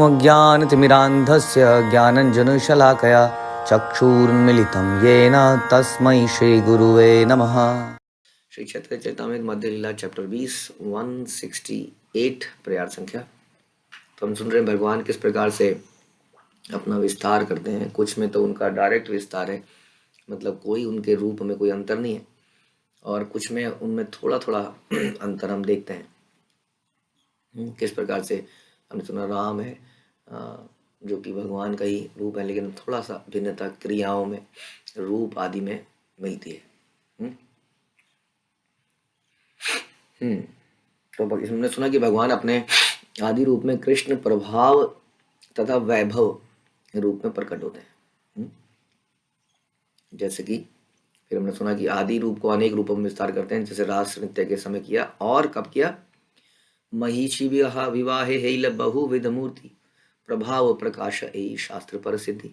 अज्ञानतिमिरान्धस्य ज्ञानञ्जनशलाकया चक्षुरुन्मीलितं येन तस्मै श्रीगुरुवे नमः। श्री चैतन्य चरितामृत मध्य लीला चैप्टर 20 168 प्रयार संख्या। तो हम सुन रहे हैं भगवान किस प्रकार से अपना विस्तार करते हैं। कुछ में तो उनका डायरेक्ट विस्तार है, मतलब कोई उनके रूप में कोई अंतर नहीं है, और कुछ में उनमें थोड़ा थोड़ा अंतर हम देखते हैं। किस प्रकार से हमने सुना राम है जो कि भगवान का ही रूप है, लेकिन थोड़ा सा भिन्नता क्रियाओं में, रूप आदि में मिलती है। तो हमने सुना कि भगवान अपने आदि रूप में कृष्ण प्रभाव तथा वैभव रूप में प्रकट होते हैं। जैसे कि फिर हमने सुना कि आदि रूप को अनेक रूपों में विस्तार करते हैं, जैसे रास नृत्य के समय किया, और कब किया, महिषी विवाहे हेल बहुविध मूर्ति प्रभाव प्रकाश ए शास्त्र पर सिद्धि।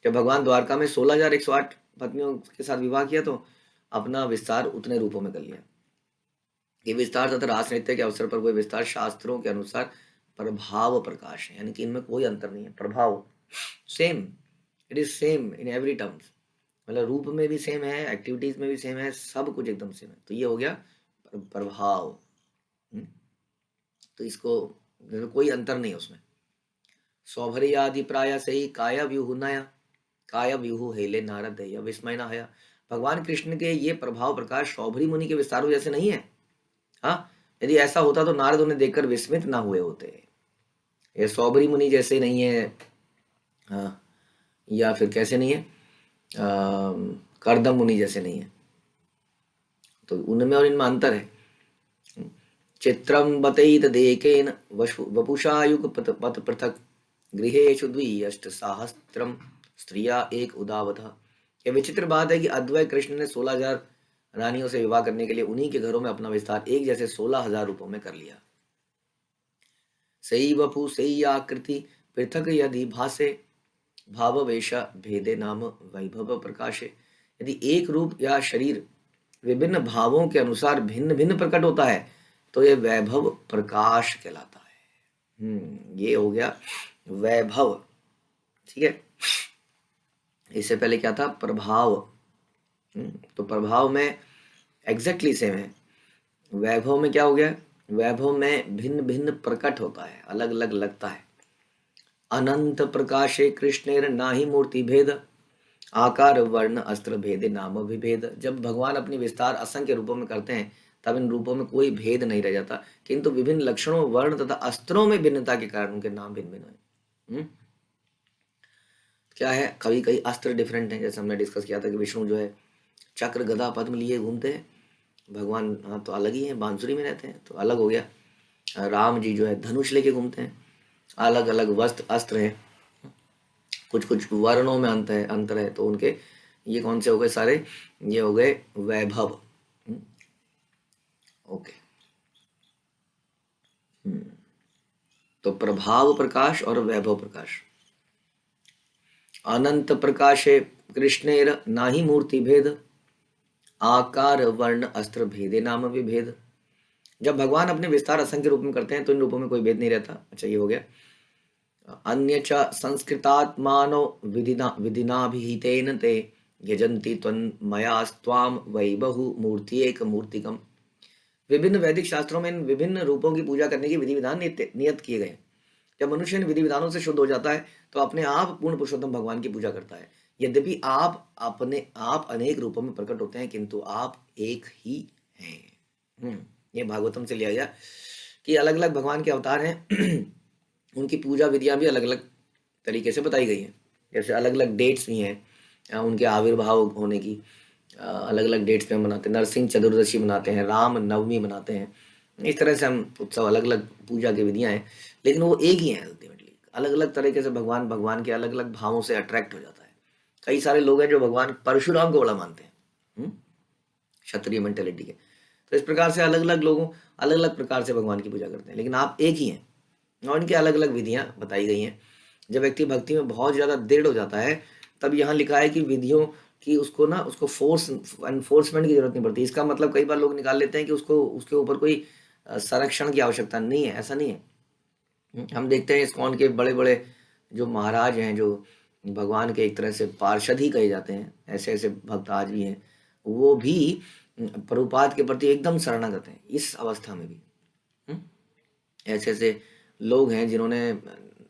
जब भगवान द्वारका में 16,108 पत्नियों के साथ विवाह किया तो अपना विस्तार उतने रूपों में कर लिया। ये विस्तार तथा रास नृत्य के अवसर पर हुए विस्तार शास्त्रों के अनुसार प्रभाव प्रकाश है, यानी कि इनमें कोई अंतर नहीं है। प्रभाव same, it is same in every terms, मतलब रूप में भी सेम है, एक्टिविटीज में भी सेम है, सब कुछ एकदम सेम है। तो ये हो गया प्रभाव। तो इसको कोई अंतर नहीं उसमें। सौभरी आदि प्राय से ही काया व्यूह नया, काया व्यूह हेले नारद दया विस्मय न हया। भगवान कृष्ण के ये प्रभाव प्रकाश सौभरी मुनि के विस्तारों जैसे नहीं है। हाँ, यदि ऐसा होता तो नारद उन्हें देखकर विस्मित ना हुए होते। ये सौभरी मुनि जैसे नहीं है, हाँ, या फिर कैसे नहीं है, करदम मुनि जैसे नहीं है, तो उनमें और इनमें अंतर है। चित्रम बतैत देकेन वपुषा युग पथ पृथक गृहेषु द्विअष्ट सहस्त्रम स्त्रिया एक उदावधा। ये विचित्र बात है कि अद्वैत कृष्ण ने 16,000 रानियों से विवाह करने के लिए उन्हीं के घरों में अपना विस्तार एक जैसे 16,000 रूपों में कर लिया। सही वपु सही आकृति पृथक यदि भासे भाव वेश भेदे नाम वैभव प्रकाशे। यदि एक रूप या शरीर विभिन्न भावों के अनुसार भिन्न भिन्न प्रकट होता है तो यह वैभव प्रकाश कहलाता है। ये हो गया वैभव, ठीक है। इससे पहले क्या था, प्रभाव। तो प्रभाव में एग्जैक्टली सेम है। वैभव में क्या हो गया, वैभव में भिन्न भिन्न प्रकट होता है, अलग अलग लगता है। अनंत प्रकाशे कृष्णेर नाही मूर्ति भेद आकार वर्ण अस्त्र भेदे नाम विभेद। जब भगवान अपनी विस्तार असंख्य रूपों में करते हैं तब इन रूपों में कोई भेद नहीं रह जाता, किंतु विभिन्न लक्षणों वर्ण तथा अस्त्रों में भिन्नता के कारण उनके नाम भिन्न भिन्न है। क्या है, कभी कई अस्त्र डिफरेंट हैं, जैसे हमने डिस्कस किया था कि विष्णु जो है चक्र गदा पद्म लिए घूमते हैं, भगवान तो अलग ही है, बांसुरी में रहते हैं, तो अलग हो गया। राम जी जो है धनुष लेके घूमते हैं, अलग अलग वस्त्र अस्त्र हैं, कुछ कुछ वर्णों में अंतर है, तो उनके ये कौन से हो गए सारे, ये हो गए वैभव। ओके, तो प्रभाव प्रकाश और वैभव प्रकाश। अनंत प्रकाशे कृष्णेर नाही मूर्ति भेद आकार वर्ण अस्त्र भेदे नाम विभेद। जब भगवान अपने विस्तार असंख्य रूप में करते हैं तो इन रूपों में कोई भेद नहीं रहता। अच्छा, ये हो गया। अन्य च संस्कृतात्मानो विधिनाभिहितेन ते यजन्ति त्वन्मयास्त्वाम वैबहु मूर्ति एक मूर्तिकम। विभिन्न वैदिक शास्त्रों में इन विभिन्न रूपों की पूजा करने की विधि विधान नियत किए गए। जब मनुष्य इन विधि विधानों से शुद्ध हो जाता है तो अपने आप पूर्ण पुरुषोत्तम भगवान की पूजा करता है। यद्यपि आप अनेक रूपों में प्रकट होते हैं, किंतु आप एक ही हैं। ये भागवतम से लिया गया कि अलग अलग भगवान के अवतार हैं, उनकी पूजा विधियां भी अलग अलग तरीके से बताई गई हैं। जैसे अलग अलग डेट्स भी हैं उनके आविर्भाव होने की, अलग अलग डेट्स में मनाते हैं। नरसिंह चतुर्दशी मनाते हैं, राम नवमी मनाते हैं। इस तरह से हम उत्सव, अलग अलग पूजा की विधियां हैं, लेकिन वो एक ही हैं अल्टीमेटली। अलग अलग तरीके से भगवान के अलग अलग भावों से अट्रैक्ट हो जाता है। कई सारे लोग हैं जो भगवान परशुराम को बड़ा मानते हैं, क्षत्रिय मेंटेलिटी के। तो इस प्रकार से अलग अलग लोगों अलग अलग प्रकार से भगवान की पूजा करते हैं, लेकिन आप एक ही हैं और इनकी अलग अलग विधियां बताई गई हैं। जब व्यक्ति भक्ति में बहुत ज्यादा दृढ़ हो जाता है तब यहाँ लिखा है कि विधियों की उसको एनफोर्समेंट की जरूरत नहीं पड़ती। इसका मतलब कई बार लोग निकाल लेते हैं कि उसको उसके ऊपर कोई संरक्षण की आवश्यकता नहीं है। ऐसा नहीं है। हम देखते हैं इस्कॉन के बड़े बड़े जो महाराज हैं, जो भगवान के एक तरह से पार्षद ही कहे जाते हैं, ऐसे ऐसे भक्त आज भी हैं, वो भी प्रभुपाद के प्रति एकदम शरणागत हैं इस अवस्था में भी। हम्म, ऐसे ऐसे लोग हैं जिन्होंने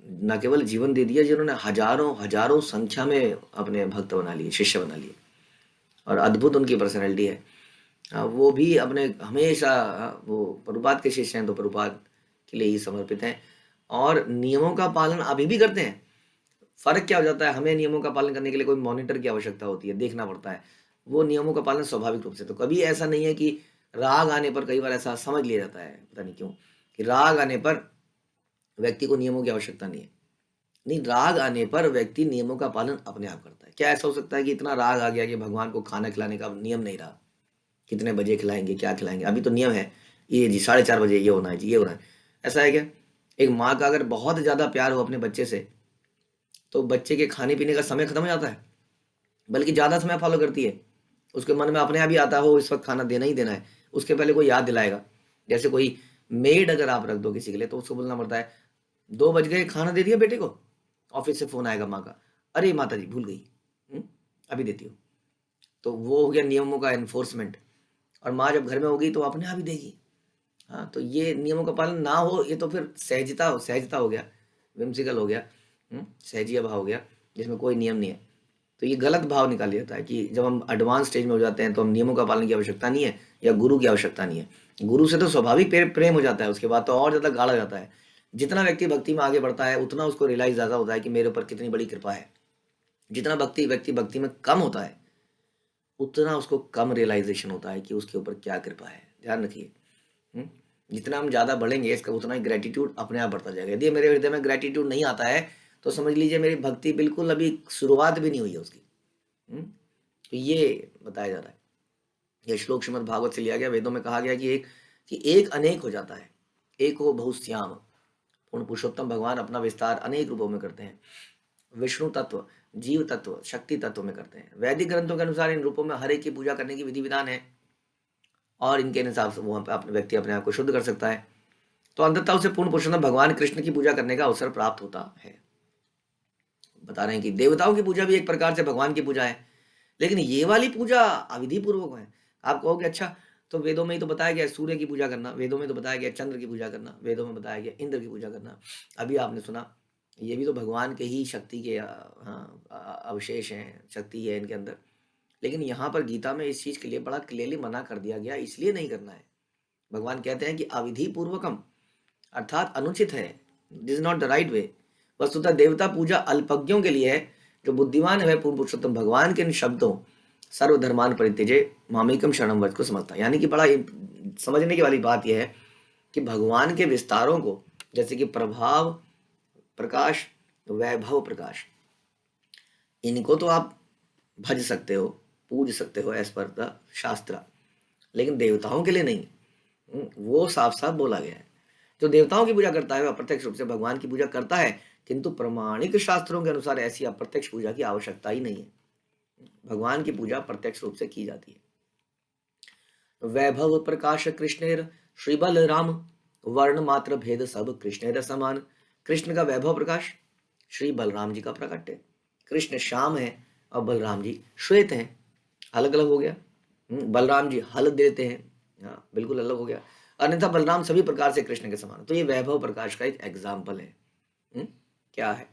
न केवल जीवन दे दिया, जिन्होंने हजारों हजारों संख्या में अपने भक्त बना लिए, शिष्य बना लिए, और अद्भुत उनकी पर्सनैलिटी है। वो भी अपने हमेशा वो प्रभुपाद के शिष्य हैं तो प्रभुपाद के लिए ही समर्पित हैं, और नियमों का पालन अभी भी करते हैं। फर्क क्या हो जाता है, हमें नियमों का पालन करने के लिए कोई मॉनिटर की आवश्यकता होती है, देखना पड़ता है। वो नियमों का पालन स्वाभाविक रूप से, तो कभी ऐसा नहीं है कि राग आने पर, कई बार ऐसा समझ लिया जाता है पता नहीं क्यों, कि राग आने पर व्यक्ति को नियमों की आवश्यकता नहीं है। नहीं, राग आने पर व्यक्ति नियमों का पालन अपने आप करता है। क्या ऐसा हो सकता है कि इतना राग आ गया कि भगवान को खाना खिलाने का नियम नहीं रहा, कितने बजे खिलाएंगे, क्या खिलाएंगे, अभी तो नियम है ये जी 4:30 बजे ये होना है जी, ये होना है, ऐसा है क्या? एक माँ का अगर बहुत ज्यादा प्यार हो अपने बच्चे से, तो बच्चे के खाने पीने का समय खत्म हो जाता है, बल्कि ज्यादा समय फॉलो करती है। उसके मन में अपने आप ही आता हो इस वक्त खाना देना ही देना है, उसके पहले कोई याद दिलाएगा। जैसे कोई मेड अगर आप रख दो किसी के लिए, तो उसको बोलना पड़ता है 2 बज गए, खाना दे दिया बेटे को। ऑफिस से फोन आएगा माँ का, अरे माता जी भूल गई, अभी देती हूँ। तो वो हो गया नियमों का एनफोर्समेंट। और माँ जब घर में होगी तो अपने आप ही देगी। हाँ, तो ये नियमों का पालन ना हो, ये तो फिर सहजता हो गया, विम्सिकल हो गया, सहजिया भाव हो गया, जिसमें कोई नियम नहीं है। तो ये गलत भाव निकाल जाता है कि जब हम एडवांस स्टेज में हो जाते हैं तो हम नियमों का पालन की आवश्यकता नहीं है, या गुरु की आवश्यकता नहीं है। गुरु से तो स्वाभाविक प्रेम हो जाता है, उसके बाद तो और ज़्यादा गाढ़ा हो जाता है। जितना व्यक्ति भक्ति में आगे बढ़ता है, उतना उसको रियलाइज ज़्यादा होता है कि मेरे ऊपर कितनी बड़ी कृपा है। जितना व्यक्ति भक्ति में कम होता है, उतना उसको कम रियलाइजेशन होता है कि उसके ऊपर क्या कृपा है। ध्यान रखिए, जितना हम ज़्यादा बढ़ेंगे, इसका उतना ही ग्रेटिट्यूड अपने आप बढ़ता जाएगा। यदि मेरे हृदय में ग्रेटिट्यूड नहीं आता है, तो समझ लीजिए मेरी भक्ति बिल्कुल अभी शुरुआत भी नहीं हुई है उसकी। तो ये बताया जा रहा है। यह श्लोक श्रीमद् भागवत से लिया गया। वेदों में कहा गया कि एक अनेक हो जाता है, एक हो बहुश्याम। पूर्ण पुरुषोत्तम भगवान अपना विस्तार अनेक रूपों में करते हैं। विष्णु तत्व, जीव तत्व, शक्ति तत्व में करते हैं। वैदिक ग्रंथों के अनुसार इन रूपों में हर एक की पूजा करने की विधि विधान है, और इनके हिसाब से वो अपने व्यक्ति अपने आप को शुद्ध कर सकता है। तो अंततः उसे पूर्ण पुरुषोत्तम भगवान कृष्ण की पूजा करने का अवसर प्राप्त होता है। बता रहे हैं कि देवताओं की पूजा भी एक प्रकार से भगवान की पूजा है, लेकिन ये वाली पूजा अविधि पूर्वक है। आप कहोगे अच्छा, तो वेदों में ही तो बताया गया सूर्य की पूजा करना, वेदों में तो बताया गया चंद्र की पूजा करना, वेदों में बताया गया इंद्र की पूजा करना। अभी आपने सुना, ये भी तो भगवान के ही शक्ति के अवशेष हैं, शक्ति है इनके अंदर। लेकिन यहाँ पर गीता में इस चीज के लिए बड़ा क्लियरली मना कर दिया गया, इसलिए नहीं करना है। भगवान कहते हैं कि अविधि पूर्वकम, अर्थात अनुचित है, this is not the right way. वस्तुतः देवता पूजा अल्पज्ञों के लिए है। जो बुद्धिमान है पूर्ण पुरुषोत्तम भगवान के इन शब्दों सर्वधर्मान परित्यजे मामेकम शरणम व्रज को समझता है। यानी कि बड़ा समझने की वाली बात यह है कि भगवान के विस्तारों को, जैसे कि प्रभाव प्रकाश, वैभव प्रकाश, इनको तो आप भज सकते हो, पूज सकते हो एज पर द शास्त्र, लेकिन देवताओं के लिए नहीं। वो साफ साफ बोला गया है। जो देवताओं की पूजा करता है वह अप्रत्यक्ष रूप से भगवान की पूजा करता है, किंतु प्रमाणिक शास्त्रों के अनुसार ऐसी अप्रत्यक्ष पूजा की आवश्यकता ही नहीं है। भगवान की पूजा प्रत्यक्ष रूप से की जाती है। वैभव प्रकाश कृष्णेर श्री बलराम, वर्ण मात्र भेद सब कृष्णेर समान। कृष्ण का वैभव प्रकाश श्री बलराम जी का प्रकट है। कृष्ण श्याम है और बलराम जी श्वेत हैं, अलग अलग हो गया। बलराम जी हल देते हैं, हाँ बिल्कुल अलग हो गया। अन्यथा बलराम सभी प्रकार से कृष्ण के समान। तो ये वैभव प्रकाश का एक एग्जाम्पल है। क्या है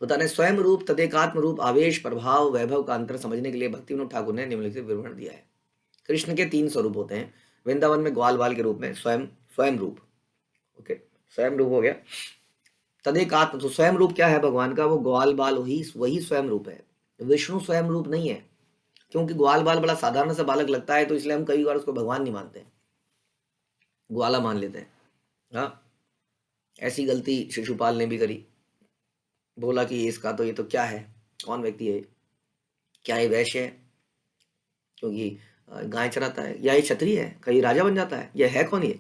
तो बता रहे, स्वयं रूप, तदेकात्म रूप, आवेश, प्रभाव, वैभव का अंतर समझने के लिए भक्ति विनोद ठाकुर ने निम्नलिखित विवरण दिया है। कृष्ण के 3 स्वरूप होते हैं। वृंदावन में ग्वाल बाल के रूप में स्वयं रूप, ओके, स्वयं रूप हो गया। तदेकात्म, तो स्वयं रूप क्या है भगवान का, वो ग्वाल बाल वही स्वयं रूप है। विष्णु स्वयं रूप नहीं है, क्योंकि ग्वाल बाल बड़ा साधारण सा बालक लगता है, तो इसलिए हम कई बार उसको भगवान नहीं मानते, ग्वाला मान लेते हैं। हाँ, ऐसी गलती शिशुपाल ने भी करी, बोला कि इसका तो ये तो क्या है, कौन व्यक्ति है, क्या ये वैश्य है क्योंकि गाय चराता है, या ये क्षत्रिय है कहीं राजा बन जाता है, यह है कौन ये।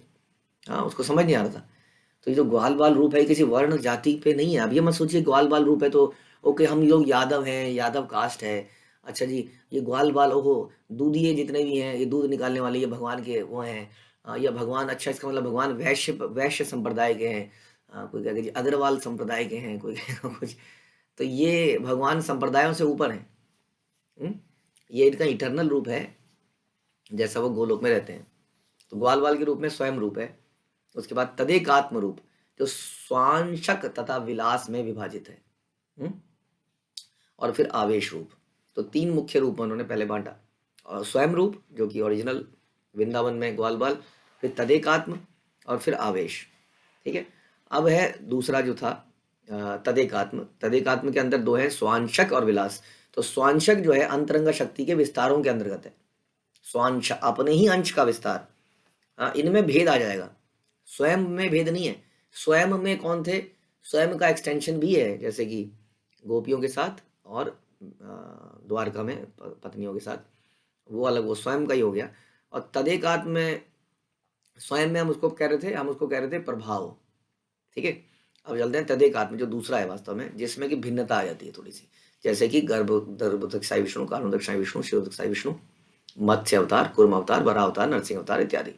हाँ, उसको समझ नहीं आ रहा था। तो ये जो ग्वाल बाल रूप है किसी वर्ण जाति पे नहीं है। अब ये मत सोचिए ग्वाल बाल रूप है तो ओके हम लोग यादव हैं, यादव कास्ट है, अच्छा जी ये ग्वाल बाल, ओहो दूधिये जितने भी हैं, ये दूध निकालने वाले ये भगवान के वो हैं, या भगवान, अच्छा इसका मतलब भगवान वैश्य वैश्य संप्रदाय के हैं, कोई कहेगा जी अग्रवाल संप्रदाय के हैं, कोई कहेगा कुछ। तो ये भगवान संप्रदायों से ऊपर हैं। ये इनका इटर्नल रूप है, जैसा वो गोलोक में रहते हैं। तो ग्वाल बाल के रूप में स्वयं रूप है। उसके बाद तदेकात्म रूप, जो स्वांशक तथा विलास में विभाजित है। और फिर आवेश रूप। तो 3 मुख्य रूप उन्होंने पहले बांटा, और स्वयं रूप जो कि ओरिजिनल वृंदावन में ग्वाल बाल, फिर तदेकात्म, और फिर आवेश। ठीक है। अब है दूसरा जो था तदेकात्म। तदेकात्म के अंदर 2 है, स्वांशक और विलास। तो स्वांशक जो है अंतरंग शक्ति के विस्तारों के अंतर्गत है। स्वांश अपने ही अंश का विस्तार, इनमें भेद आ जाएगा, स्वयं में भेद नहीं है। स्वयं में कौन थे, स्वयं का एक्सटेंशन भी है, जैसे कि गोपियों के साथ और द्वारका में पत्नियों के साथ, वो अलग, वो स्वयं का ही हो गया। और तदेकात्म में, स्वयं में हम उसको कह रहे थे प्रभाव। ठीक है। अब चलते हैं तदेकात्म, जो दूसरा है वास्तव में, जिसमें कि भिन्नता आ जाती है थोड़ी सी, जैसे कि गर्भोदक्षाई विष्णु, कारणोदक्षाई विष्णु, शिरोदक्षाई विष्णु, मत्स्य अवतार, कूर्म अवतार, वराह अवतार, नरसिंह अवतार इत्यादि।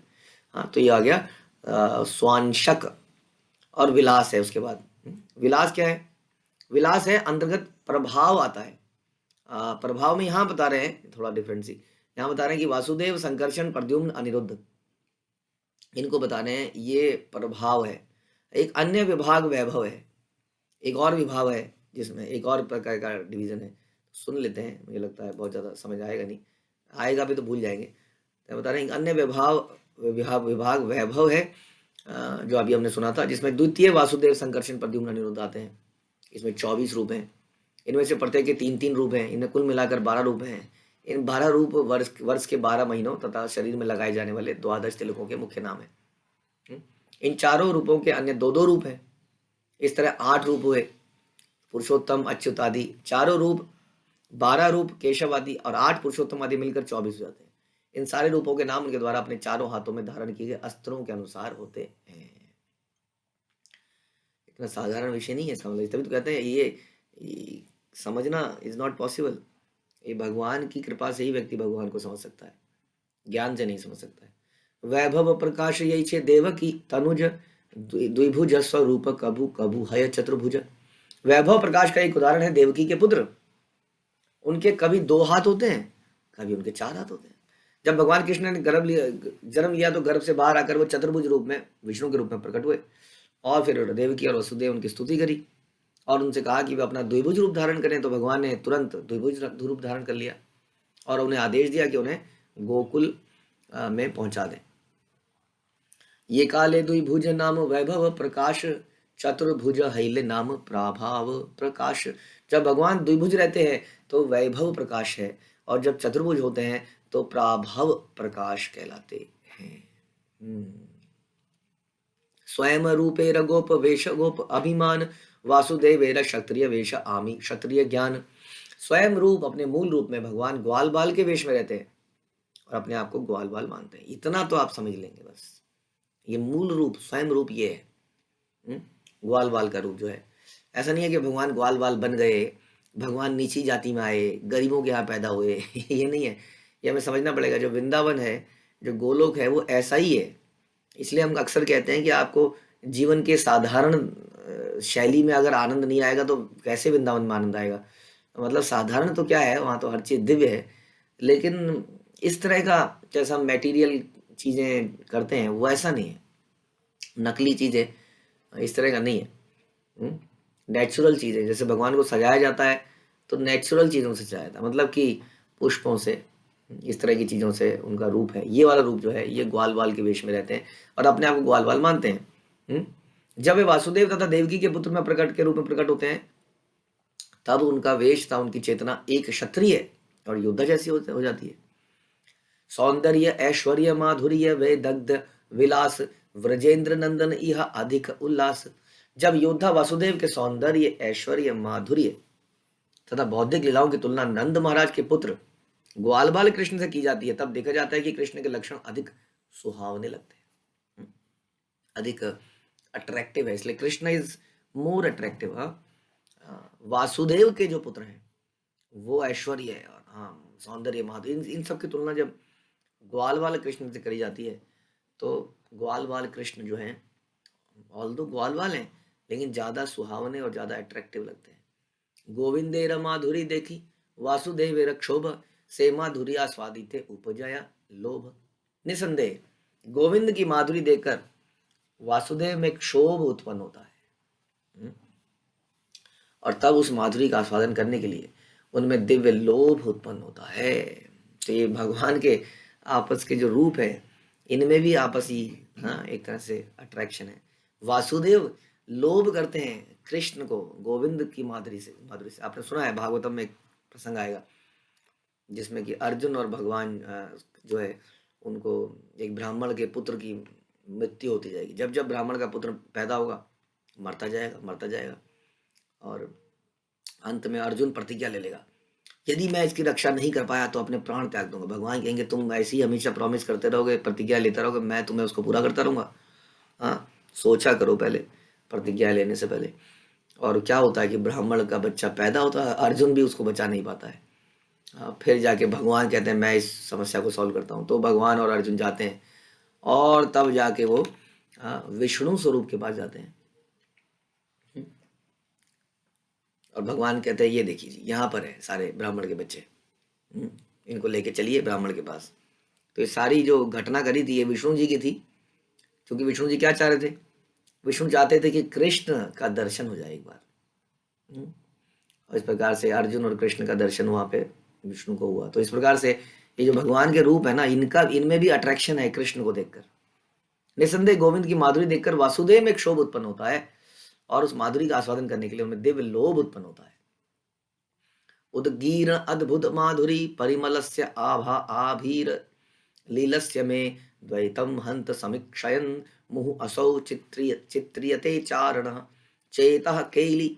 हाँ, तो ये आ गया स्वांशक। और विलास है उसके बाद। विलास क्या है, विलास है अंतर्गत प्रभाव आता है। प्रभाव में यहाँ बता रहे हैं थोड़ा डिफरेंट सी, यहाँ बता रहे हैं कि वासुदेव, संकर्षण, प्रद्युम्न, अनिरुद्ध, इनको बता रहे हैं ये प्रभाव है। एक अन्य विभाग वैभव है, एक और विभाग है जिसमें एक और प्रकार का डिवीजन है। सुन लेते हैं, मुझे लगता है बहुत ज़्यादा समझ आएगा नहीं, आएगा भी तो भूल जाएंगे। तो बता रहे हैं अन्य विभाग वैभव है, जो अभी हमने सुना था, जिसमें द्वितीय वासुदेव, संकर्षण, प्रद्युम्न, अनिरुद्ध आते हैं। इसमें 24 रूप हैं, इनमें से प्रत्येक के 3-3 रूप हैं, इनमें कुल मिलाकर 12 रूप हैं। इन 12 रूप वर्ष के 12 महीनों तथा शरीर में लगाए जाने वाले द्वादश तिलकों के मुख्य नाम है। इन चारों रूपों के अन्य 2-2 रूप हैं। इस तरह 8 रूप हुए, पुरुषोत्तम, अच्युत आदि। चारों रूप 12 रूप केशव आदि और 8 पुरुषोत्तम आदि मिलकर 24 हो जाते हैं। इन सारे रूपों के नाम उनके द्वारा अपने चारों हाथों में धारण किए गए अस्त्रों के अनुसार होते हैं। इतना साधारण विषय नहीं है समझ, तभी तो कहते हैं ये समझना इज नॉट पॉसिबल। ये भगवान की कृपा से ही व्यक्ति भगवान को समझ सकता है, ज्ञान से नहीं समझ सकता है। वैभव प्रकाश यही छे देव की तनुज, द्विभुज स्वरूप कभु कभु हय चतुर्भुज। वैभव प्रकाश का एक उदाहरण है देवकी के पुत्र। उनके कभी 2 हाथ होते हैं, कभी उनके 4 हाथ होते हैं। जब भगवान कृष्ण ने जन्म लिया तो गर्भ से बाहर आकर वो चतुर्भुज रूप में, विष्णु के रूप में प्रकट हुए। और फिर देवकी और वसुदेव उनकी स्तुति करी और उनसे कहा कि वे अपना द्विभुज रूप धारण करें। तो भगवान ने तुरंत द्विभुज रूप धारण कर लिया और उन्हें आदेश दिया कि उन्हें गोकुल में पहुंचा दें। ये काले द्विभुज नाम वैभव प्रकाश, चतुर्भुज हैले नाम प्रभाव प्रकाश। जब भगवान द्विभुज रहते हैं तो वैभव प्रकाश है, और जब चतुर्भुज होते हैं तो प्रभाव प्रकाश कहलाते हैं। स्वयं रूपेर गोप वेश गोप अभिमान, वासुदेवेर क्षत्रिय वेश आमी क्षत्रिय ज्ञान। स्वयं रूप, अपने मूल रूप में भगवान ग्वाल बाल के वेश में रहते हैं और अपने आप को ग्वाल बाल मानते हैं। इतना तो आप समझ लेंगे बस, ये मूल रूप, स्वयं रूप ये है। ग्वाल बाल का रूप जो है, ऐसा नहीं है कि भगवान ग्वाल बाल बन गए, भगवान नीची जाति में आए, गरीबों के यहाँ पैदा हुए ये नहीं है। ये हमें समझना पड़ेगा, जो वृंदावन है, जो गोलोक है, वो ऐसा ही है। इसलिए हम अक्सर कहते हैं कि आपको जीवन के साधारण शैली में अगर आनंद नहीं आएगा तो कैसे वृंदावन में आनंद आएगा। मतलब साधारण तो क्या है, वहाँ तो हर चीज़ दिव्य है, लेकिन इस तरह का जैसा हम मटेरियल चीज़ें करते हैं वो ऐसा नहीं है, नकली चीज़ें इस तरह का नहीं है। नेचुरल चीज़ें, जैसे भगवान को सजाया जाता है तो नेचुरल चीज़ों से सजाया जाता है, मतलब कि पुष्पों से, इस तरह की चीज़ों से उनका रूप है। ये वाला रूप जो है, ये ग्वाल बाल के वेश में रहते हैं और अपने आप को ग्वाल बाल मानते हैं। जब वे वासुदेव तथा देवकी के पुत्र में प्रकट के रूप में प्रकट होते हैं, तब उनका वेश था, उनकी चेतना एक क्षत्रिय और योद्धा जैसी हो जाती है। सौंदर्य ऐश्वर्य माधुर्य वे दग्ध विलास, व्रजेंद्र नंदन यह अधिक उल्लास। जब योद्धा वासुदेव के सौंदर्य, ऐश्वर्य, माधुर्य तथा बौद्धिक लीलाओं की तुलना नंद महाराज के पुत्र ग्वाल बाल कृष्ण से की जाती है, तब देखा जाता है कि कृष्ण के लक्षण अधिक सुहावने लगते हैं, अधिक अट्रैक्टिव है। इसलिए Krishna is more attractive. Vasudev के जो पुत्र हैं वो ऐश्वर्य है और सौंदर्य, माधुर्य, इन सब की तुलना जब ग्वाल बाल कृष्ण से करी जाती है तो ग्वाल बाल कृष्ण जो हैं, ऑल दो ग्वाल बाल हैं, लेकिन ज़्यादा सुहावने और ज़्यादा अट्रैक्टिव लगते हैं। गोविंदेर माधुरी देखी वासुदेवेर क्षोभ, से माधुरी आस्वादिते उपजया लोभ। निसंदेह गोविंद की माधुरी देखकर वासुदेव में क्षोभ उत्पन्न होता है। और तब उस माधुरी का आस्वादन करने के लिए उनमें दिव्य लोभ उत्पन्न होता है। तो ये भगवान के आपस के जो रूप है, इनमें भी आपसी एक तरह से अट्रैक्शन है। वासुदेव लोभ करते हैं कृष्ण को गोविंद की माधुरी से। आपने सुना है भागवतम में एक प्रसंग आएगा जिसमें कि अर्जुन और भगवान जो है उनको, एक ब्राह्मण के पुत्र की मृत्यु होती जाएगी। जब जब ब्राह्मण का पुत्र पैदा होगा मरता जाएगा और अंत में अर्जुन प्रतिज्ञा ले लेगा, यदि मैं इसकी रक्षा नहीं कर पाया तो अपने प्राण त्याग दूंगा। भगवान कहेंगे तुम ऐसे ही हमेशा प्रॉमिस करते रहोगे, प्रतिज्ञा लेते रहोगे, मैं तुम्हें उसको पूरा करता रहूंगा। हाँ, सोचा करो पहले प्रतिज्ञा लेने से पहले। और क्या होता है कि ब्राह्मण का बच्चा पैदा होता है, अर्जुन भी उसको बचा नहीं पाता है। फिर जाके भगवान कहते हैं मैं इस समस्या को सॉल्व करता हूँ। तो भगवान और अर्जुन जाते हैं और तब जाके वो विष्णु स्वरूप के पास जाते हैं और भगवान कहते हैं ये देखिए जी यहाँ पर है सारे ब्राह्मण के बच्चे, इनको लेके चलिए ब्राह्मण के पास। तो ये सारी जो घटना करी थी ये विष्णु जी की थी, क्योंकि विष्णु जी क्या चाह रहे थे, विष्णु चाहते थे कि कृष्ण का दर्शन हो जाए एक बार। और इस प्रकार से अर्जुन और कृष्ण का दर्शन वहाँ पे विष्णु को हुआ। तो इस प्रकार से ये जो भगवान के रूप है ना, इनमें भी अट्रैक्शन है कृष्ण को देखकर। निसंदेह गोविंद की माधुरी देखकर वासुदेव में क्षोभ उत्पन्न होता है और उस माधुरी का आस्वादन करने के लिए उनमें दिव्य लोभ उत्पन्न होता है। उद्गीर्ण अद्भुत माधुरी परिमलस्य आभा आभीर लीलस्य में द्वैतम हंत समीक्षयन् मुहु असौ चित्रियते चारण चेतः केली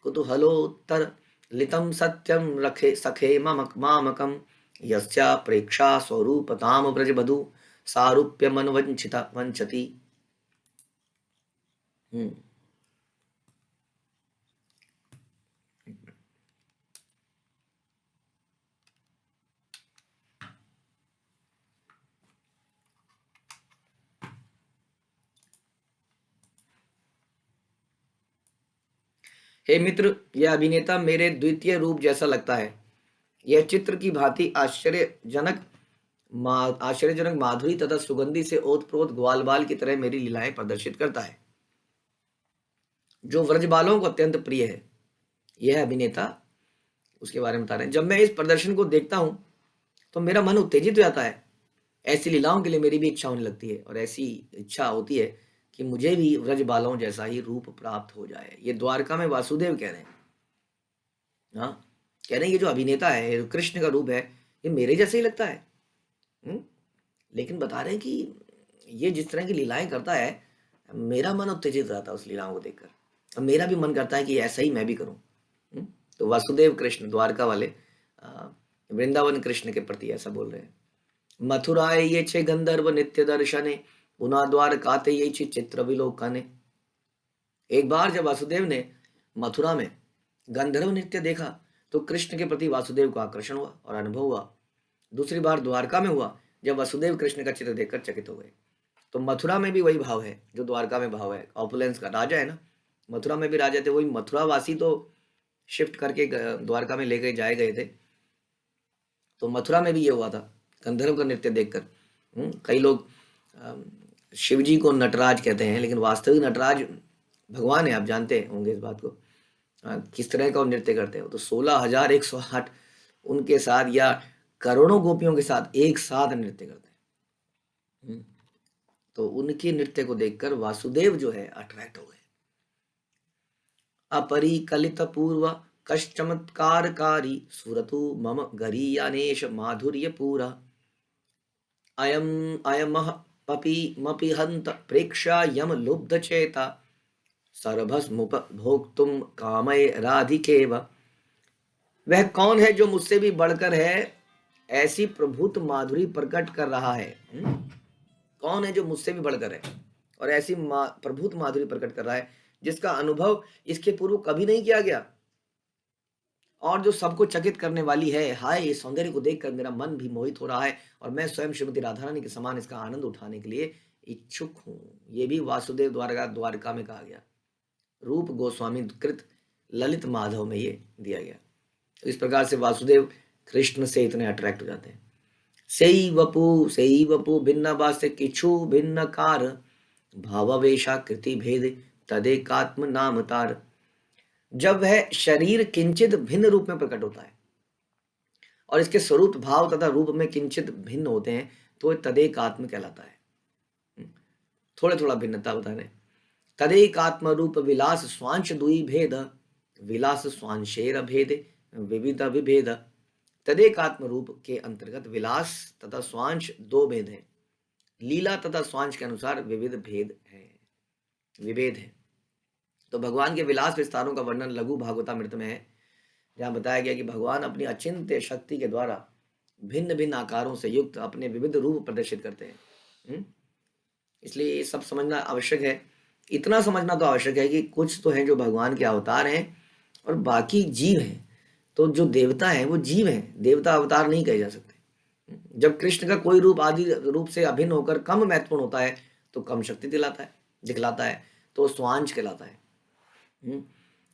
कुतूहलोत्तर लितं सत्यम रखे सखे मामकम यस्या प्रेक्षा स्वरूपताम ब्रजबधु सारूप्य मन वंचिता वंचति। हे मित्र, यह अभिनेता मेरे द्वितीय रूप जैसा लगता है। यह चित्र की भांति आश्चर्यजनक माधुरी तथा सुगंधि से ओतप्रोत ग्वाल बाल की तरह मेरी लीलाएं प्रदर्शित करता है, जो व्रज बालों को अत्यंत प्रिय है। यह अभिनेता उसके बारे में बता रहे हैं। जब मैं इस प्रदर्शन को देखता हूं तो मेरा मन उत्तेजित हो जाता है। ऐसी लीलाओं के लिए मेरी भी इच्छा होने लगती है और ऐसी इच्छा होती है कि मुझे भी व्रज बालों जैसा ही रूप प्राप्त हो जाए। ये द्वारका में वासुदेव कह रहे हैं। हाँ, कह रहे हैं ये जो अभिनेता है, कृष्ण का रूप है, ये मेरे जैसे ही लगता है। लेकिन बता रहे हैं कि ये जिस तरह की लीलाएं करता है, मेरा मन उत्तेजित रहता है उस लीलाओं को देखकर। अब मेरा भी मन करता है कि ऐसा ही मैं भी करूं। तो वासुदेव कृष्ण द्वारका वाले वृंदावन कृष्ण के प्रति ऐसा बोल रहे हैं। मथुराए ये छे गंधर्व नित्य दर्शने, पुनः द्वारकाते ये छे चित्र विलोकने। एक बार जब वासुदेव ने मथुरा में गंधर्व नृत्य देखा तो कृष्ण के प्रति वासुदेव को आकर्षण हुआ और अनुभव हुआ। दूसरी बार द्वारका में हुआ जब वासुदेव कृष्ण का चित्र देखकर चकित हो गए। तो मथुरा में भी वही भाव है जो द्वारका में भाव है। ऑपुलेंस का राजा है ना, मथुरा में भी राजा थे, वही मथुरा वासी तो शिफ्ट करके द्वारका में ले जाए गए थे। तो मथुरा में भी ये हुआ था गंधर्व का नृत्य देखकर। कई लोग शिव जी को नटराज कहते हैं, लेकिन वास्तविक नटराज भगवान है। आप जानते होंगे इस बात को। किस तरह का नृत्य करते हैं तो 16,108 उनके साथ या करोड़ों गोपियों के साथ एक साथ नृत्य करते हैं। तो उनके नृत्य को देखकर वासुदेव जो है अट्रैक्ट हो गए। अपरिकलित पूर्व कश्चमत्कारकारी सुरतु मम गरीयानेश माधुर्य पूरा अयम अयमह पपि मपि हंत प्रेक्षा यम लुब्ध चेता सर्वस्मुप भोक्तुम कामय राधिकेव। वह कौन है जो मुझसे भी बढ़कर है, ऐसी प्रभुत माधुरी प्रकट कर रहा है। कौन है जो मुझसे भी बढ़कर है और ऐसी प्रभुत माधुरी प्रकट कर रहा है जिसका अनुभव इसके पूर्व कभी नहीं किया गया। और जो सबको चकित करने वाली है। हाय, इस सौंदर्य को देखकर मेरा मन भी मोहित हो रहा है और मैं स्वयं श्रीमती राधा रानी के समान इसका आनंद उठाने के लिए इच्छुक हूँ। ये भी वासुदेव द्वारका में कहा गया, रूप गोस्वामी कृत ललित माधव में ये दिया गया। तो इस प्रकार से वासुदेव कृष्ण से इतने अट्रैक्ट हो जाते हैं। सेई वपु भिन्न बास्य किछु भिन्न कार भावावेशा कृति भेद तदेकात्म नाम तार। जब वह शरीर किंचित भिन्न रूप में प्रकट होता है और इसके स्वरूप भाव तथा रूप में किंचित भिन्न होते हैं तो तदेक आत्म कहलाता है। थोड़ा थोड़ा भिन्नता बता रहे। तदेक आत्म रूप विलास स्वांश दुई भेद विलास स्वांशेर भेद विविध विभेद। तदेक आत्म रूप के अंतर्गत विलास तथा स्वांश दो भेद हैं, लीला तथा स्वांश के अनुसार विविध भेद है, विभेद है। तो भगवान के विलास विस्तारों का वर्णन लघु भागवतामृत में है, जहाँ बताया गया कि भगवान अपनी अचिंत्य शक्ति के द्वारा भिन्न भिन्न आकारों से युक्त अपने विविध रूप प्रदर्शित करते हैं। इसलिए ये सब समझना आवश्यक है। इतना समझना तो आवश्यक है कि कुछ तो हैं जो भगवान के अवतार हैं और बाकी जीव हैं। तो जो देवता हैं वो जीव हैं, देवता अवतार नहीं कहे जा सकते। जब कृष्ण का कोई रूप आदि रूप से अभिन्न होकर कम महत्वपूर्ण होता है तो कम शक्ति दिखलाता है तो स्वांश कहलाता है।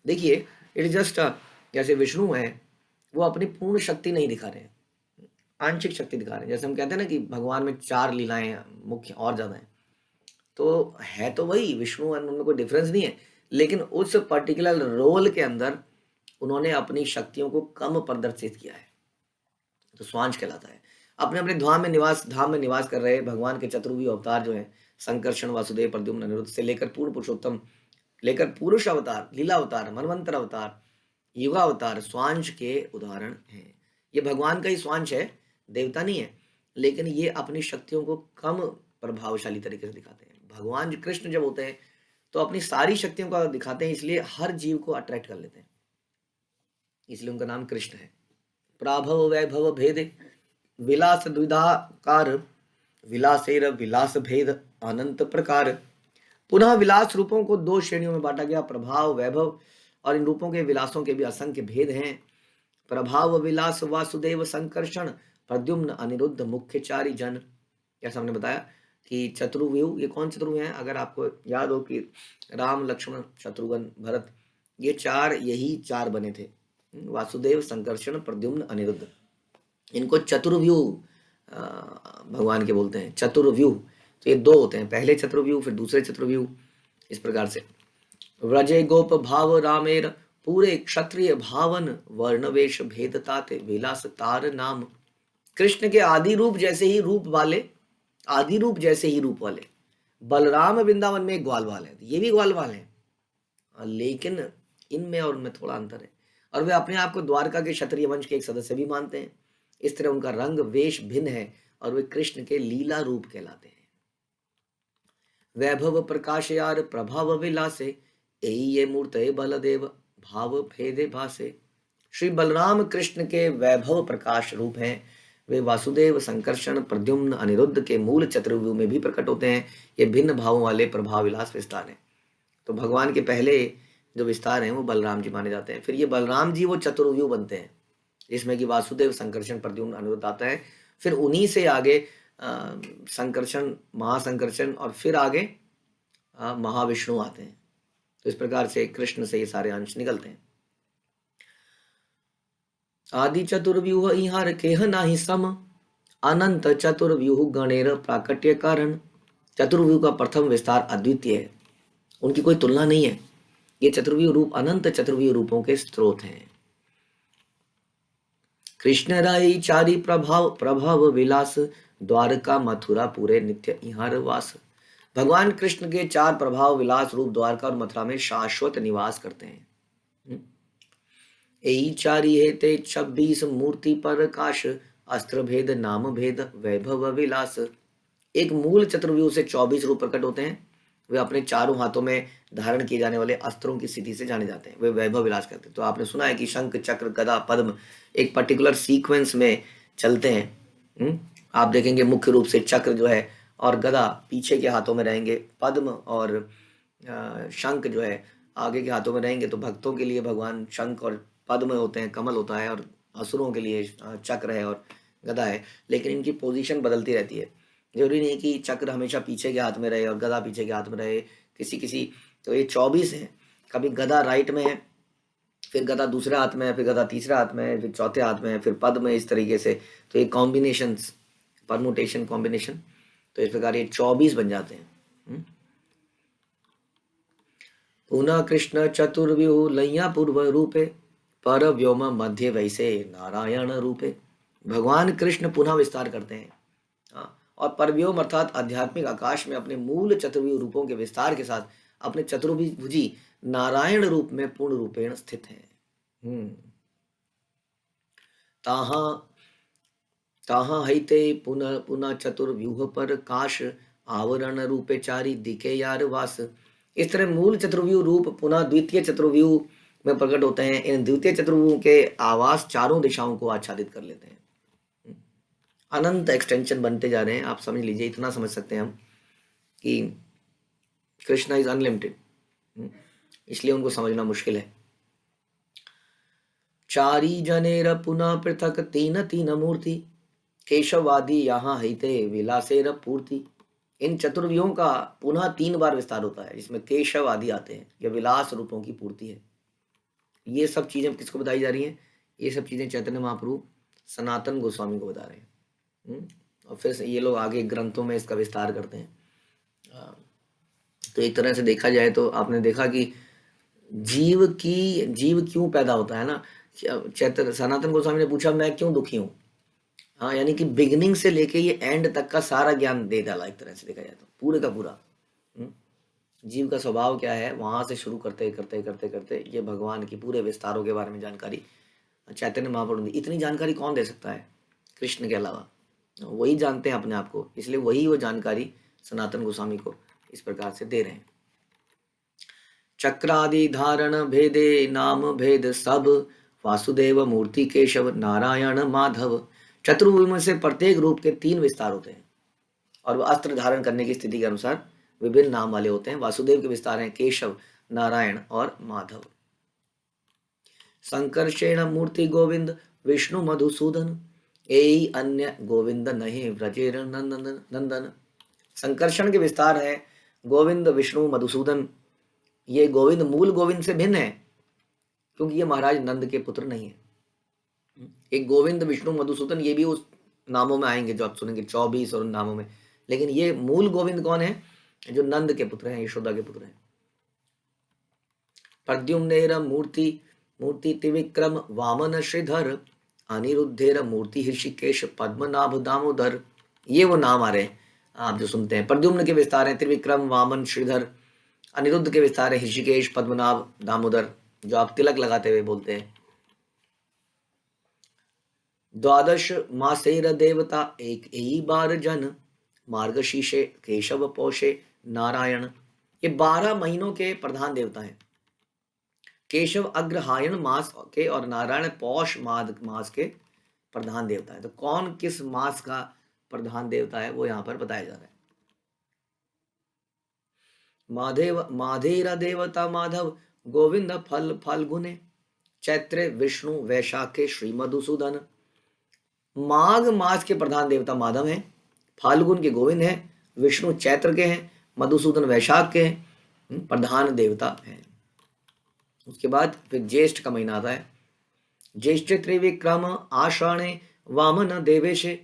देखिए, इट इज जस्ट जैसे विष्णु है, वो अपनी पूर्ण शक्ति नहीं दिखा रहे हैं, आंशिक शक्ति दिखा रहे हैं। जैसे हम कहते हैं ना कि भगवान में 4 लीलाएं मुख्य और ज्यादा हैं, तो है तो वही विष्णु, उनमें कोई डिफरेंस नहीं है, लेकिन उस पर्टिकुलर रोल के अंदर उन्होंने अपनी शक्तियों को कम प्रदर्शित किया है, तो स्वांश कहलाता है। अपने अपने धाम में निवास कर रहे भगवान के चतुर्व्यूह अवतार जो है, संकर्षण, वासुदेव, प्रद्युम्न, अनिरुद्ध से लेकर पूर्ण पुरुषोत्तम, लेकर पुरुष अवतार, लीला अवतार, मनवंतर अवतार, युगावतार स्वांश के उदाहरण हैं। ये भगवान का ही स्वांश है, देवता नहीं है, लेकिन ये अपनी शक्तियों को कम प्रभावशाली तरीके से दिखाते हैं। भगवान जो कृष्ण जब होते हैं तो अपनी सारी शक्तियों का दिखाते हैं, इसलिए हर जीव को अट्रैक्ट कर लेते हैं, इसलिए उनका नाम कृष्ण है। प्राभव वैभव भेद विलास द्विधाकार विलासेर विलास भेद अनंत प्रकार। पुनः विलास रूपों को 2 श्रेणियों में बांटा गया, प्रभाव, वैभव, और इन रूपों के विलासों के भी असंख्य भेद हैं। प्रभाव विलास वासुदेव, संकर्षण, प्रद्युम्न, अनिरुद्ध, मुख्य 4 जन। जैसा हमने बताया कि चतुर्व्यूह, ये कौन चतुर्व्यूह हैं? अगर आपको याद हो कि राम, लक्ष्मण, शत्रुघ्न, भरत, ये 4 यही 4 बने थे, वासुदेव, संकर्षण, प्रद्युम्न, अनिरुद्ध। इनको चतुर्व्यूह भगवान के बोलते हैं, चतुर्व्यूह। तो ये 2 होते हैं, पहले चतुर्व्यूह फिर दूसरे चतुर्व्यूह, इस प्रकार से। व्रजे गोप भाव रामेर पूरे क्षत्रिय भावन वर्णवेश भेदताते विलास तार नाम। कृष्ण के आदि रूप जैसे ही रूप वाले बलराम वृंदावन में ग्वालवाल है, ये भी ग्वालवाल है, लेकिन इनमें और उनमें थोड़ा अंतर है, और वे अपने आप को द्वारका के क्षत्रिय वंश के एक सदस्य भी मानते हैं। इस तरह उनका रंग वेश भिन्न है और वे कृष्ण के लीला रूप कहलाते हैं। वैभव प्रकाश यार प्रभाव विलासे यही ये मूर्त बलदेव भाव भेदे भासे। श्री बलराम कृष्ण के वैभव प्रकाश रूप हैं। वे वासुदेव, संकर्षण, प्रद्युम्न, अनिरुद्ध के मूल चतुर्व्यूह में भी प्रकट होते हैं। ये भिन्न भावों वाले प्रभाव विलास विस्तार हैं। तो भगवान के पहले जो विस्तार हैं वो बलराम जी माने जाते हैं। फिर ये बलराम जी वो चतुर्व्यूह बनते हैं, जिसमें कि वासुदेव, संकर्षण, प्रद्युम्न, अनिरुद्ध आता है। फिर उन्हीं से आगे संकर्षण, महासंकर्षण, और फिर आगे महाविष्णु आते हैं। तो इस प्रकार से कृष्ण से ये सारे अंश निकलते हैं। आदि चतुर्व्यूह इहार केह नाही सम अनंत चतुर्व्यूह गणेर प्राकट्य कारण। चतुर्व्यूह का प्रथम विस्तार अद्वितीय है, उनकी कोई तुलना नहीं है। ये चतुर्व्यूह रूप अनंत चतुर्व्यूह रूपों के स्रोत हैं। कृष्ण राय चारि प्रभाव विलास द्वारका मथुरा पूरे नित्य इहार वास। भगवान कृष्ण के 4 प्रभाव विलास रूप द्वारका और मथुरा में शाश्वत निवास करते हैं। यही 4 है ते 26 मूर्ति प्रकाश अस्त्र भेद नाम भेद वैभव विलास। एक मूल चतुर्व्यूह से 24 रूप प्रकट होते हैं। वे अपने चारों हाथों में धारण किए जाने वाले अस्त्रों की स्थिति से जाने जाते हैं। वे वैभव विलास करते हैं। तो आपने सुना है कि शंख, चक्र, गदा, पद्म एक पर्टिकुलर सीक्वेंस में चलते हैं। आप देखेंगे मुख्य रूप से चक्र जो है और गदा पीछे के हाथों में रहेंगे, पद्म और शंख जो है आगे के हाथों में रहेंगे। तो भक्तों के लिए भगवान शंख और पद्म होते हैं, कमल होता है, और असुरों के लिए चक्र है और गदा है, लेकिन इनकी पोजीशन बदलती रहती है। जरूरी नहीं कि चक्र हमेशा पीछे के हाथ में रहे और गदा पीछे के हाथ में रहे, किसी किसी। तो ये 24 है, कभी गदा राइट में है, फिर गदा दूसरे हाथ में है, फिर गदा तीसरे हाथ में है, फिर चौथे हाथ में है, फिर पद में, इस तरीके से। तो ये कॉम्बिनेशन, परमुटेशन, कॉम्बिनेशन, तो इस प्रकार ये 24 बन जाते हैं। पुनः कृष्ण चतुर्व्यूह लैया पूर्व रूपे, पर व्योम मध्य वैसे नारायण रूपे। भगवान कृष्ण पुनः विस्तार करते हैं, हाँ, और परव्योम अर्थात आध्यात्मिक आकाश में अपने मूल चतुर्व्यूह रूपों के विस्तार के साथ अपने चतुर्भुजी नारायण रूप में पूर्ण रूपेण स्थित है। ताहा ताहा हईते पुनः पुनः चतुर्व्यूह पर काश, आवरण रूपे चारी दिखे यार वास। इस तरह मूल चतुर्व्यूह रूप पुनः द्वितीय चतुर्व्यूह में प्रकट होते हैं। इन द्वितीय चतुर्व्यूह के आवास चारों दिशाओं को आच्छादित कर लेते हैं। अनंत एक्सटेंशन बनते जा रहे हैं, आप समझ लीजिए, इतना समझ सकते हैं हम कि कृष्णा इज अनलिमिटेड, इसलिए उनको समझना मुश्किल है। चारी जनेर पुनः पृथक तीन तीन मूर्ति, केशववादी यहाँ हिते विलासेर पूर्ति। इन चतुर्व्यूहों का पुनः 3 बार विस्तार होता है, जिसमें केशव आदि आते हैं, यह विलास रूपों की पूर्ति है। ये सब चीजें किसको बताई जा रही हैं? ये सब चीजें चैतन्य महाप्रभु सनातन गोस्वामी को बता रहे हैं। और फिर ये लोग आगे ग्रंथों में इसका विस्तार करते हैं। तो एक तरह से देखा जाए तो आपने देखा कि जीव क्यों पैदा होता है ना। चैतन्य सनातन गोस्वामी ने पूछा, मैं क्यों दुखी हूँ? हाँ, यानी कि बिगिनिंग से लेके ये एंड तक का सारा ज्ञान दे डाला, एक तरह से देखा जाए तो पूरे का पूरा। जीव का स्वभाव क्या है, वहां से शुरू करते करते करते करते ये भगवान की पूरे विस्तारों के बारे में जानकारी चैतन्य महाप्रभु। इतनी जानकारी कौन दे सकता है कृष्ण के अलावा? वही जानते हैं अपने आप को, इसलिए वही वो जानकारी सनातन गोस्वामी को इस प्रकार से दे रहे हैं। चक्रादि धारण भेदे नाम भेद सब, वासुदेव मूर्ति केशव नारायण माधव। चतुर्भुज में से प्रत्येक रूप के 3 विस्तार होते हैं, और वह अस्त्र धारण करने की स्थिति के अनुसार विभिन्न नाम वाले होते हैं। वासुदेव के विस्तार हैं केशव, नारायण और माधव। संकर्षेण मूर्ति गोविंद विष्णु मधुसूदन, एई अन्य गोविंद नहीं व्रजेर नंदन। संकर्षण के विस्तार है गोविंद, विष्णु, मधुसूदन। ये गोविंद मूल गोविंद से भिन्न है, क्योंकि ये महाराज नंद के पुत्र नहीं है। एक गोविंद, विष्णु, मधुसूदन, ये भी उस नामों में आएंगे जो आप सुनेंगे 24 और उन नामों में, लेकिन ये मूल गोविंद कौन है? जो नंद के पुत्र हैं, यशोदा के पुत्र हैं। प्रद्युम्नेर मूर्ति त्रिविक्रम वामन श्रीधर, अनिरुद्धेर मूर्ति ऋषिकेश पद्मनाभ दामोदर। ये वो नाम आ रहे हैं आप जो सुनते हैं। प्रद्युम्न के विस्तार हैं त्रिविक्रम, वामन, श्रीधर। अनिरुद्ध के विस्तार है ऋषिकेश, पद्मनाभ, दामोदर, जो आप तिलक लगाते हुए बोलते हैं। द्वादश मासेर देवता एक ही बार जन, मार्गशीर्षे केशव पौषे नारायण। ये 12 महीनों के प्रधान देवता हैं। केशव अग्रहायण मास के और नारायण पौष मास के प्रधान देवता है। तो कौन किस मास का प्रधान देवता है वो यहाँ पर बताया जा रहा है। माधेर देवता माधव, गोविंद फल फाल्गुने, चैत्रे विष्णु वैशाखे श्री मधुसूदन। माघ मास के प्रधान देवता माधव हैं, फाल्गुन के गोविंद हैं, विष्णु चैत्र के हैं, मधुसूदन वैशाख के हैं, प्रधान देवता हैं। उसके बाद फिर ज्येष्ठ का महीना आता है। ज्येष्ठ त्रिविक्रम आषाणे वामन देवेशे,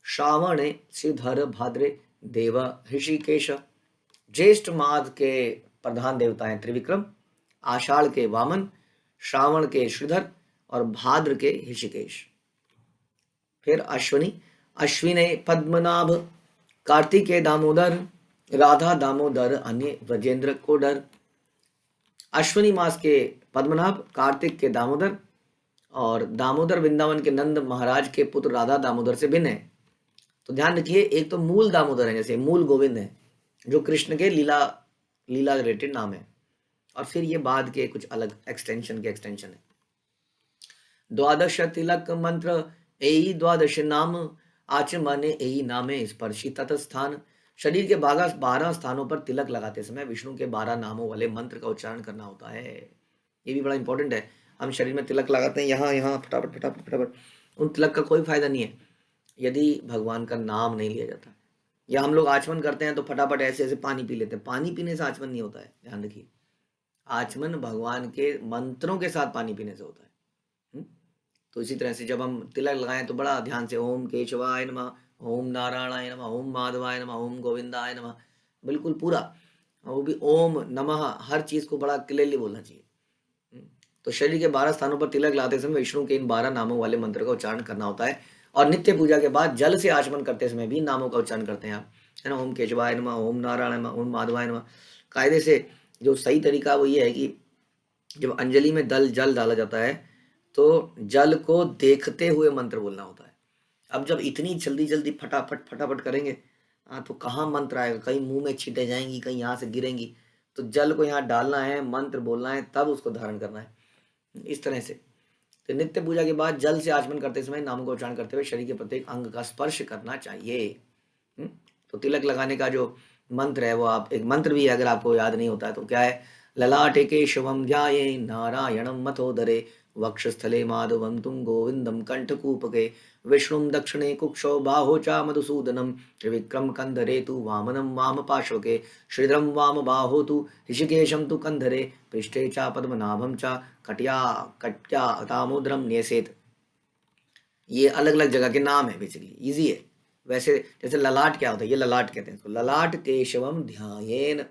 श्रावणे श्रीधर भाद्रे देव ऋषिकेश। ज्येष्ठ मास के प्रधान देवता हैं त्रिविक्रम, आषाढ़ के वामन, श्रावण के श्रीधर और भाद्र के ऋषिकेश। फिर अश्विने पद्मनाभ, कार्तिके दामोदर, राधा दामोदर अन्य ब्रजेंद्र को डर। अश्विनी मास के पद्मनाभ, कार्तिक के दामोदर, और दामोदर वृंदावन के नंद महाराज के पुत्र राधा दामोदर से भिन्न है। तो ध्यान रखिए, एक तो मूल दामोदर है, जैसे मूल गोविंद है जो कृष्ण के लीला रिलेटेड नाम है, और फिर ये बाद के कुछ अलग एक्सटेंशन है। द्वादश तिलक मंत्र एई द्वादश नाम, आचमने एई नामे स्पर्शी तत्स्थान। शरीर के 12 स्थानों पर तिलक लगाते समय विष्णु के 12 नामों वाले मंत्र का उच्चारण करना होता है। ये भी बड़ा इंपॉर्टेंट है। हम शरीर में तिलक लगाते हैं, यहाँ यहाँ फटाफट फटाफट फटाफट, उन तिलक का कोई फायदा नहीं है यदि भगवान का नाम नहीं लिया जाता। या हम लोग आचमन करते हैं तो फटाफट ऐसे ऐसे पानी पी लेते हैं, पानी पीने से आचमन नहीं होता है, ध्यान रखिए। आचमन भगवान के मंत्रों के साथ पानी पीने से होता है। तो इसी तरह से जब हम तिलक लगाएं तो बड़ा ध्यान से ओम केशवाय नमः, ओम नारायणाय नमः, ओम माधवाय नमः, ओम गोविंदाय नमः, बिल्कुल पूरा, वो भी ओम नमः, हर चीज को बड़ा क्लियरली बोलना चाहिए। तो शरीर के 12 स्थानों पर तिलक लगाते समय विष्णु के इन 12 नामों वाले मंत्र का उच्चारण करना होता है। और नित्य पूजा के बाद जल से आचमन करते समय भी नामों का उच्चारण करते हैं आप, है ना। ओम केशवाय नमः, ओम नारायण नमः, ओम माधवाय नमः। कायदे से जो सही तरीका वो ये है कि जब अंजलि में जल डाला जाता है तो जल को देखते हुए मंत्र बोलना होता है। अब जब इतनी जल्दी जल्दी फटाफट फटाफट करेंगे तो कहाँ मंत्र आएगा, कहीं मुंह में छींटे जाएंगी, कहीं यहाँ से गिरेंगी। तो जल को यहाँ डालना है, मंत्र बोलना है, तब उसको धारण करना है, इस तरह से। तो नित्य पूजा के बाद जल से आचमन करते समय नाम का उच्चारण करते हुए शरीर के प्रत्येक अंग का स्पर्श करना चाहिए। तो तिलक लगाने का जो मंत्र है वो आप, एक मंत्र भी है अगर आपको याद नहीं होता है तो क्या है, ललाटे केशवम ध्याये नारायणम मथोदरे वक्षस्थले माधवम तुम गोविंदम कंठकूपके विष्णुम दक्षिणे कुक्षौ बाहो चा मधुसूदनम त्रिविक्रम कंधरे तु वामनम वाम पार्श्वके श्रीधरम वाम बाहो तु ऋषिकेशम तु कंधरे पृष्ठे चा पद्मनाभम चा कट्या कट्या दामोदरम न्यसेत। ये अलग अलग जगह के नाम है, बेसिकली इजी है। वैसे जैसे ललाट क्या होता है, ये ललाट कहते हैं इसको, ललाट केशवम ध्यायेन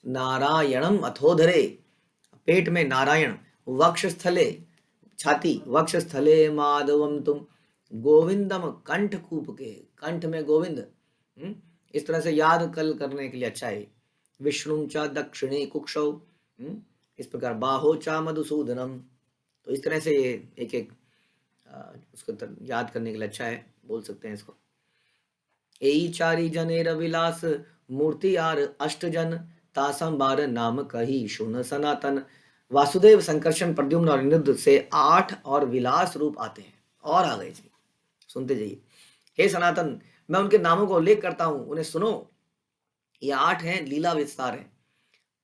नारायणम अथोधरे, पेट में नारायण, वक्ष स्थले छाती, वक्ष स्थले माधवम तुम गोविंदम कंठ कूप के, कंठ में गोविंद। इस तरह से याद कल करने के लिए अच्छा है। विष्णु चा दक्षिणे कुक्षौ, इस प्रकार बाहो चा मधुसूदनम। तो इस तरह से ये एक एक उसको याद करने के लिए अच्छा है, बोल सकते हैं इसको। एई चारी जनेर विलास मूर्ति आर अष्टजन तासम बार नाम कही सुन सनातन। वासुदेव, संकर्षण, प्रद्युम्न और अनिरुद्ध से 8 और विलास रूप आते हैं। और आ गए जी, सुनते जाइए। हे सनातन, मैं उनके नामों का उल्लेख करता हूं, उन्हें सुनो। ये 8 हैं, लीला विस्तार है।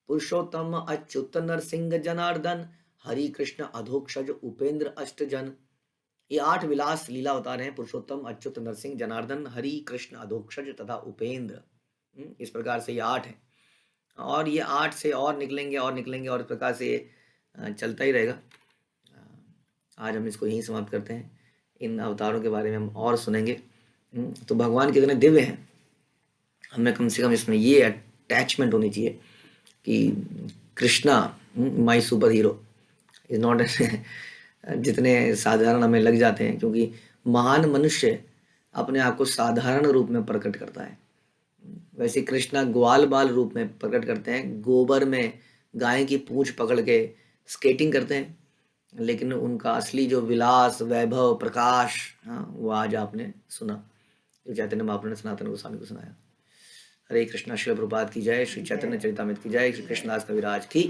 पुरुषोत्तम अच्युत नरसिंह जनार्दन हरि कृष्ण अधोक्षज उपेंद्र अष्टजन। ये 8 विलास लीला अवतार हैं, पुरुषोत्तम अच्युत नरसिंह जनार्दन हरि कृष्ण अधोक्षज तथा उपेंद्र। इस प्रकार से ये 8 हैं, और ये 8 से और निकलेंगे और निकलेंगे, और इस प्रकार से चलता ही रहेगा। आज हम इसको यहीं समाप्त करते हैं। इन अवतारों के बारे में हम और सुनेंगे। तो भगवान कितने दिव्य हैं, हमें कम से कम इसमें ये अटैचमेंट होनी चाहिए कि Krishna my super hero is not जितने साधारण हमें लग जाते हैं, क्योंकि महान मनुष्य अपने आप को साधारण रूप में प्रकट करता है। वैसे कृष्णा ग्वाल बाल रूप में प्रकट करते हैं, गोबर में गाय की पूंछ पकड़ के स्केटिंग करते हैं, लेकिन उनका असली जो विलास, वैभव, प्रकाश, वो आज आपने सुना, जो चैतन्य महाप्रभु ने सनातन गोस्वामी को सुनाया। हरे कृष्णा। श्री प्रभुपाद की जय। श्री चैतन्य चरितामृत की जय। श्री कृष्णदास कविराज की